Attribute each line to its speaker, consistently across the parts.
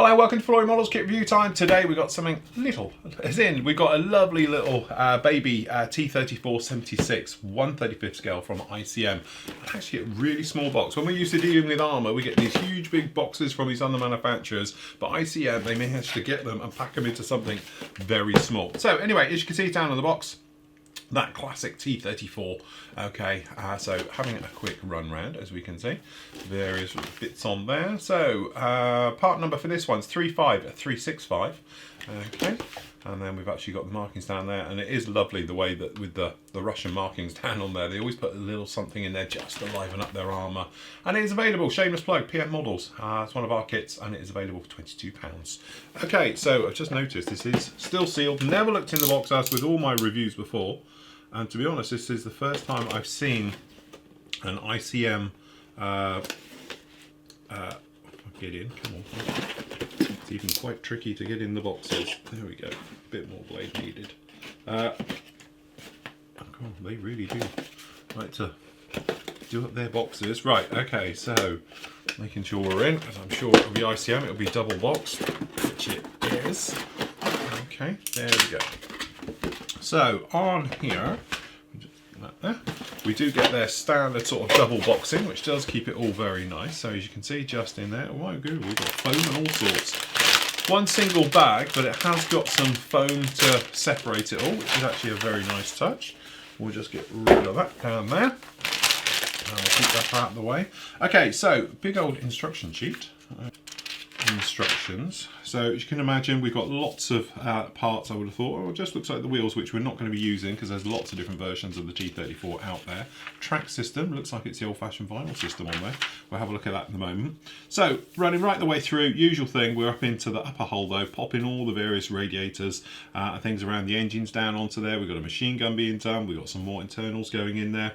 Speaker 1: Hello, welcome to Floyd Models Kit Review Time. Today we've got something little, as in we've got a lovely little baby T-34 76 1/35 scale from ICM. Actually a really small box. When we're used to dealing with armour, we get these huge big boxes from these other manufacturers, but ICM, they managed to get them and pack them into something very small. So anyway, as you can see down on the box, that classic T-34. Okay, so having a quick run round, as we can see, various bits on there. So part number for this one's 35365. Okay, and then we've actually got the markings down there, and it is lovely the way that with the Russian markings down on there, they always put a little something in there just to liven up their armour. And it is available, shameless plug, PM Models. It's one of our kits, and it is available for £22. Okay, so I've just noticed this is still sealed. Never looked in the box as with all my reviews before. And to be honest, this is the first time I've seen an ICM, get in, come on. It's even quite tricky to get in the boxes. There we go, a bit more blade needed. Oh, they really do like to do up their boxes. Right, okay, so making sure we're in, as I'm sure it'll be ICM, it'll be double boxed, which it is. Okay, there we go. So on here, we do get their standard sort of double boxing, which does keep it all very nice. So as you can see, just in there, oh my good, we've got foam and all sorts. One single bag, but it has got some foam to separate it all, which is actually a very nice touch. We'll just get rid of that down there. I'll keep that out of the way. Okay, so big old instruction sheet. Instructions. So as you can imagine, we've got lots of parts. I would have thought, oh, it just looks like the wheels, which we're not going to be using because there's lots of different versions of the T-34 out there. Track system, looks like it's the old-fashioned vinyl system on there. We'll have a look at that in a moment. So running right the way through, usual thing, we're up into the upper hull though, popping all the various radiators and things around the engines down onto there. We've got a machine gun being done, we've got some more internals going in there.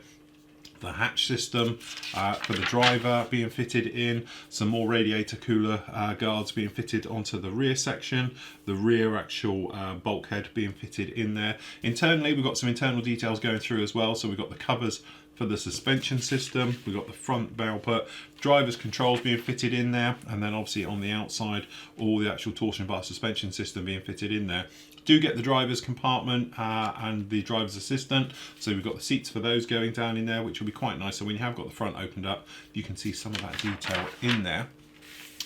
Speaker 1: The hatch system for the driver being fitted in, some more radiator cooler guards being fitted onto the rear section, the rear actual bulkhead being fitted in there. Internally, we've got some internal details going through as well. So we've got the covers for the suspension system, we've got the front bow put, driver's controls being fitted in there, and then obviously on the outside, all the actual torsion bar suspension system being fitted in there. Do get the driver's compartment and the driver's assistant, so we've got the seats for those going down in there, which will be quite nice. So when you have got the front opened up, you can see some of that detail in there.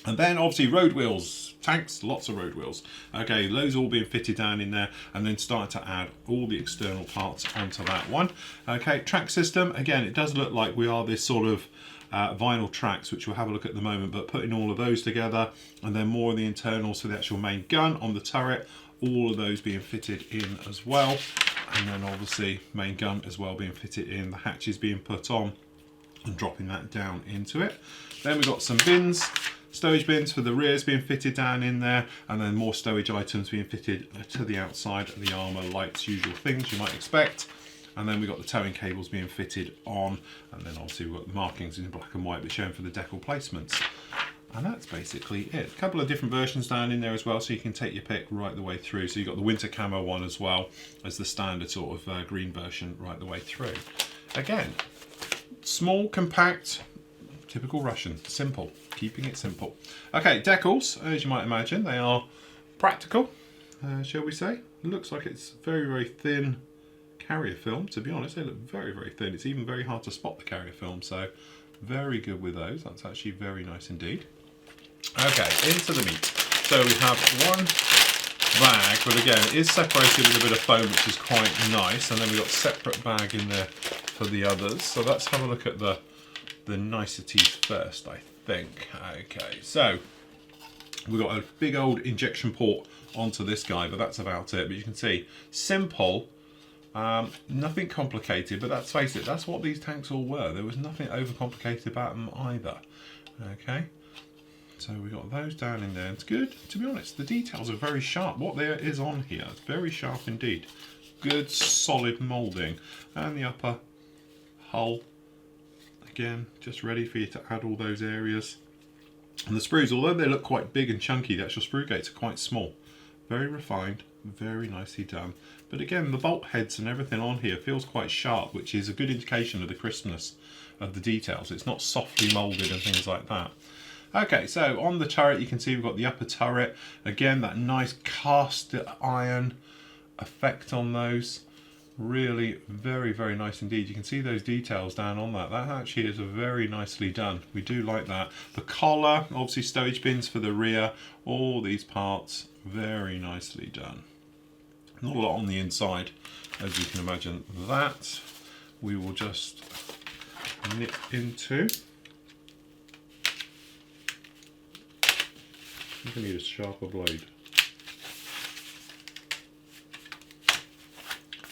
Speaker 1: And then obviously road wheels, tanks, lots of road wheels. Okay, those all being fitted down in there, and then starting to add all the external parts onto that one. Okay, track system, again, it does look like we are this sort of vinyl tracks, which we'll have a look at the moment, but putting all of those together, and then more of the internals for the actual main gun on the turret, all of those being fitted in as well. And then obviously main gun as well being fitted in, the hatches being put on and dropping that down into it. Then we've got some bins, stowage bins for the rears being fitted down in there, and then more stowage items being fitted to the outside of the armour, lights, usual things you might expect. And then we've got the towing cables being fitted on, and then obviously we've got the markings in black and white but shown for the decal placements. And that's basically it. A couple of different versions down in there as well, so you can take your pick right the way through. So you've got the winter camo one as well as the standard sort of green version right the way through. Again, small, compact, typical Russian, simple, keeping it simple. Okay, decals, as you might imagine, they are practical, shall we say. It looks like it's very, very thin carrier film. To be honest, they look very, very thin. It's even very hard to spot the carrier film, so very good with those. That's actually very nice indeed. Okay, into the meat. So we have one bag, but again, it is separated with a bit of foam, which is quite nice. And then we've got a separate bag in there for the others. So let's have a look at the niceties first, I think. Okay, so we've got a big old injection port onto this guy, but that's about it. But you can see, simple, nothing complicated, but let's face it, that's what these tanks all were. There was nothing overcomplicated about them either. Okay, so we got those down in there. It's good, to be honest. The details are very sharp. What there is on here, it's very sharp indeed. Good solid moulding. And the upper hull, again, just ready for you to add all those areas. And the sprues, although they look quite big and chunky, the actual sprue gates are quite small. Very refined, very nicely done. But again, the bolt heads and everything on here feels quite sharp, which is a good indication of the crispness of the details. It's not softly moulded and things like that. Okay, so on the turret you can see we've got the upper turret. Again, that nice cast iron effect on those. Really very, very nice indeed. You can see those details down on that. That actually is very nicely done. We do like that. The collar, obviously stowage bins for the rear, all these parts very nicely done. Not a lot on the inside, as you can imagine. That we will just nip into. I'm going to need a sharper blade.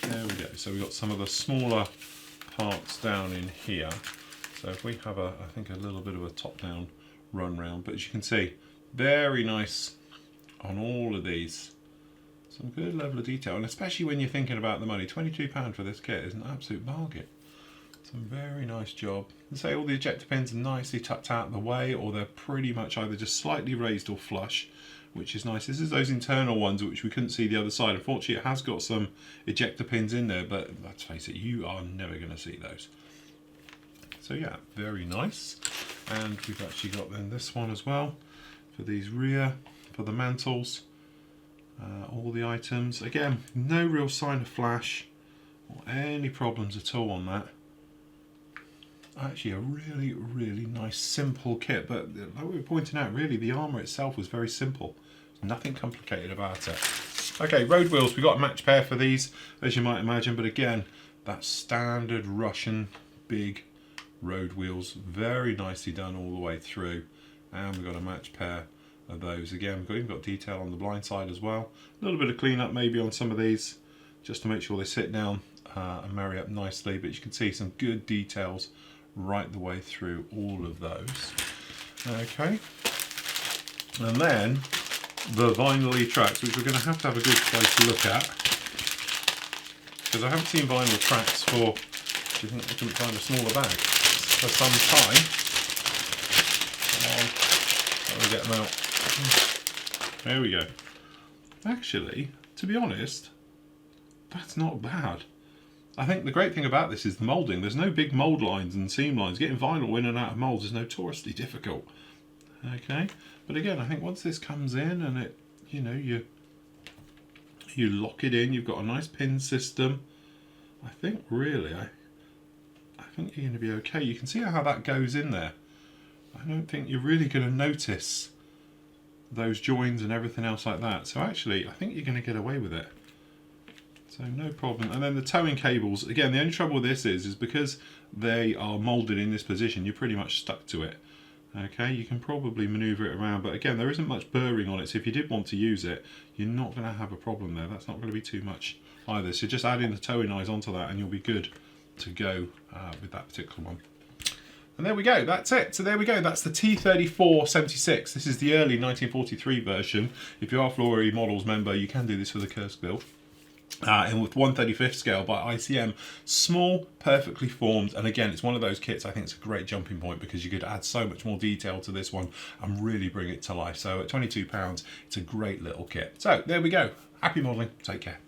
Speaker 1: There we go. So we've got some of the smaller parts down in here. So if we have I think a little bit of a top-down run round, but as you can see, very nice on all of these. Some good level of detail, and especially when you're thinking about the money, £22 for this kit is an absolute bargain. Some very nice job. And say all the ejector pins are nicely tucked out of the way, or they're pretty much either just slightly raised or flush, which is nice. This is those internal ones which we couldn't see the other side. Unfortunately, it has got some ejector pins in there, but let's face it, you are never going to see those. So yeah, very nice. And we've actually got then this one as well for these rear, for the mantles. All the items. Again, no real sign of flash or any problems at all on that. Actually a really, really nice simple kit, but like we were pointing out, really the armour itself was very simple. There's nothing complicated about it. Okay, Roadwheels, we got a match pair for these, as you might imagine, but again, that standard Russian big Roadwheels, very nicely done all the way through, and we've got a match pair of those. Again, we've even got detail on the blind side as well. A little bit of cleanup maybe on some of these, just to make sure they sit down and marry up nicely, but you can see some good details right the way through all of those. Okay, and then the vinyl tracks, which we're going to have a good close look at, because I haven't seen vinyl tracks for, do you think I couldn't find a smaller bag, for some time. Come on, let me get them out. There we go. Actually, to be honest, that's not bad. I think the great thing about this is the moulding. There's no big mould lines and seam lines. Getting vinyl in and out of moulds is notoriously difficult. Okay, but again, I think once this comes in and it, you know, you lock it in, you've got a nice pin system. I think really, I think you're going to be okay. You can see how that goes in there. I don't think you're really going to notice those joins and everything else like that. So actually, I think you're going to get away with it. So no problem. And then the towing cables, again, the only trouble with this is because they are moulded in this position, you're pretty much stuck to it. Okay, you can probably maneuver it around, but again, there isn't much burring on it, so if you did want to use it, you're not going to have a problem there. That's not going to be too much either. So just add in the towing eyes onto that and you'll be good to go with that particular one. And there we go, that's it. So there we go, that's the T-34 76. This is the early 1943 version. If you are Flory Models member, you can do this for the Kursk build. And with 1/35 scale by ICM, small, perfectly formed, and again, it's one of those kits I think it's a great jumping point because you could add so much more detail to this one and really bring it to life. So at £22, it's a great little kit. So there we go. Happy modelling. Take care.